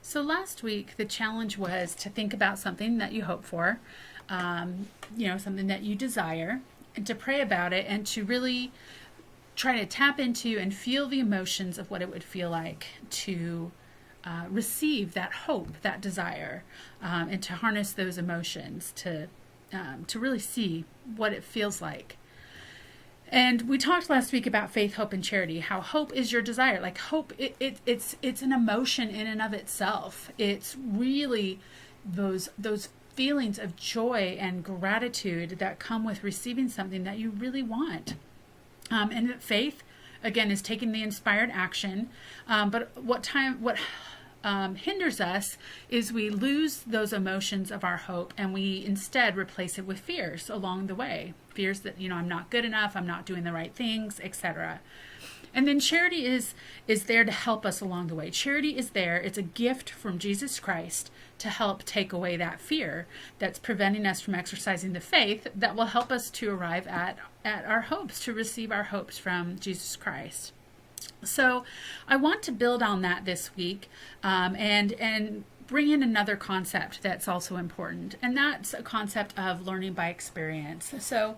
So last week, the challenge was to think about something that you hope for, something that you desire, and to pray about it and to really try to tap into and feel the emotions of what it would feel like to receive that hope, that desire, and to harness those emotions to really see what it feels like. And we talked last week about faith, hope, and charity, how hope is your desire. Like hope, it's an emotion in and of itself. It's really those feelings of joy and gratitude that come with receiving something that you really want. And faith, again, is taking the inspired action. But what hinders us is we lose those emotions of our hope and we instead replace it with fears along the way. Fears that, I'm not good enough, I'm not doing the right things, etc. And then charity is there to help us along the way. Charity is there. It's a gift from Jesus Christ to help take away that fear that's preventing us from exercising the faith that will help us to arrive at our hopes, to receive our hopes from Jesus Christ. So I want to build on that this week and bring in another concept that's also important, and that's a concept of learning by experience. So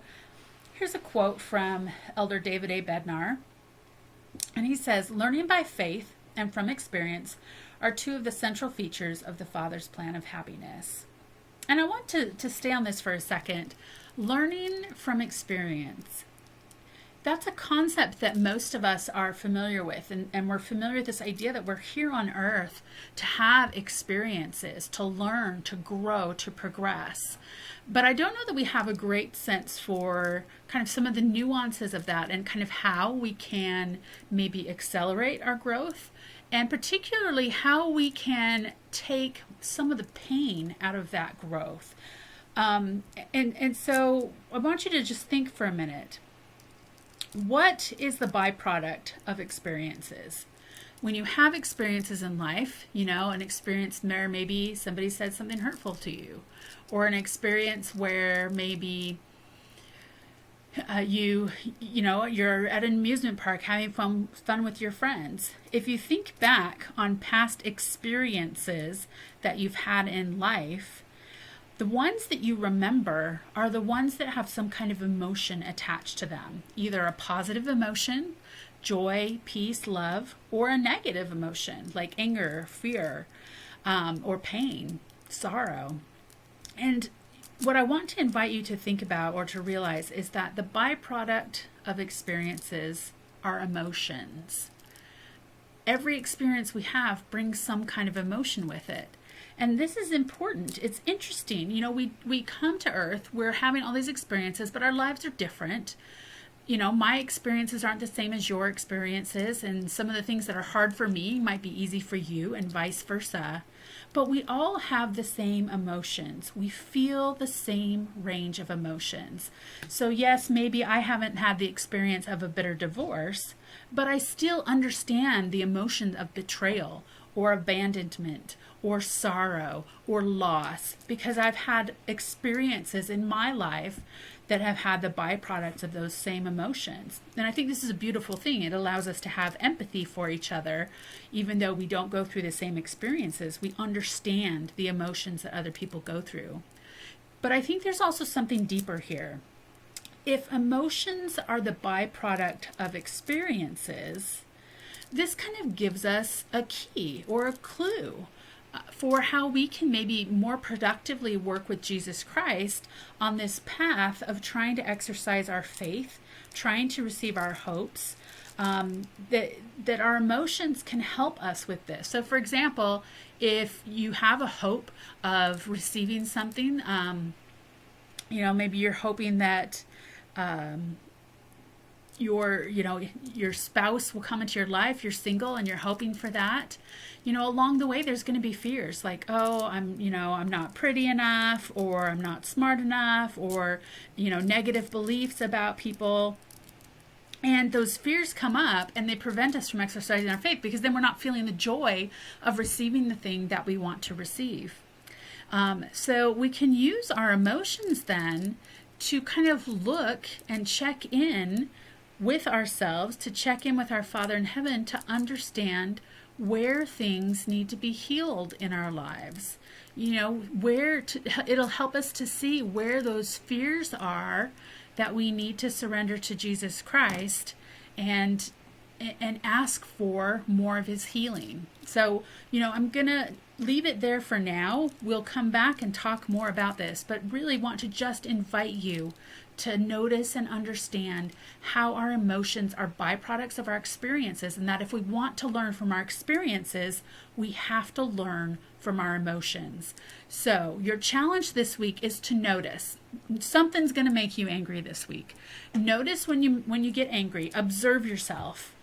here's a quote from Elder David A. Bednar, and he says, "Learning by faith and from experience are two of the central features of the Father's plan of happiness." And I want to stay on this for a second. Learning from experience. That's a concept that most of us are familiar with, and we're familiar with this idea that we're here on earth to have experiences, to learn, to grow, to progress. But I don't know that we have a great sense for kind of some of the nuances of that and kind of how we can maybe accelerate our growth, and particularly how we can take some of the pain out of that growth. And so I want you to just think for a minute. What is the byproduct of experiences? When you have experiences in life, an experience where maybe somebody said something hurtful to you, or an experience where maybe you're at an amusement park having fun with your friends. If you think back on past experiences that you've had in life, the ones that you remember are the ones that have some kind of emotion attached to them, either a positive emotion, joy, peace, love, or a negative emotion like anger, fear, or pain, sorrow. And what I want to invite you to think about or to realize is that the byproduct of experiences are emotions. Every experience we have brings some kind of emotion with it. And this is important. It's interesting. We come to earth, we're having all these experiences, but our lives are different. My experiences aren't the same as your experiences, and some of the things that are hard for me might be easy for you and vice versa. But we all have the same emotions. We feel the same range of emotions. So yes, maybe I haven't had the experience of a bitter divorce, but I still understand the emotion of betrayal or abandonment or sorrow or loss, because I've had experiences in my life that have had the byproducts of those same emotions. And I think this is a beautiful thing. It allows us to have empathy for each other. Even though we don't go through the same experiences, we understand the emotions that other people go through. But I think there's also something deeper here. If emotions are the byproduct of experiences, this kind of gives us a key or a clue for how we can maybe more productively work with Jesus Christ on this path of trying to exercise our faith, trying to receive our hopes, that our emotions can help us with this. So for example, if you have a hope of receiving something, maybe you're hoping that your spouse will come into your life, you're single and you're hoping for that. Along the way, there's going to be fears like, oh, I'm not pretty enough, or I'm not smart enough, or, negative beliefs about people. And those fears come up and they prevent us from exercising our faith, because then we're not feeling the joy of receiving the thing that we want to receive. So we can use our emotions then to kind of look and check in with ourselves, to check in with our Father in heaven, to understand where things need to be healed in our lives. It'll help us to see where those fears are that we need to surrender to Jesus Christ and ask for more of his healing. So, I'm going to leave it there for now. We'll come back and talk more about this, but really want to just invite you to notice and understand how our emotions are byproducts of our experiences, and that if we want to learn from our experiences, we have to learn from our emotions. So your challenge this week is to notice. Something's going to make you angry this week. Notice when you get angry. Observe yourself.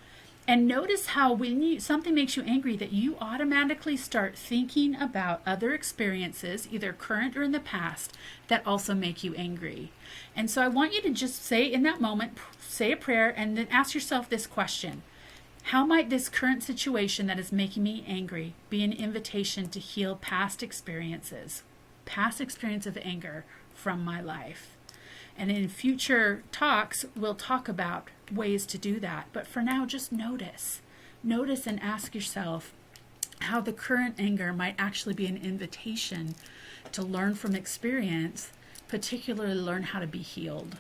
And notice how when something makes you angry, that you automatically start thinking about other experiences, either current or in the past, that also make you angry. And so I want you to just say in that moment, say a prayer, and then ask yourself this question: how might this current situation that is making me angry be an invitation to heal past experience of anger from my life? And in future talks, we'll talk about ways to do that. But for now, just notice. Notice and ask yourself how the current anger might actually be an invitation to learn from experience, particularly learn how to be healed.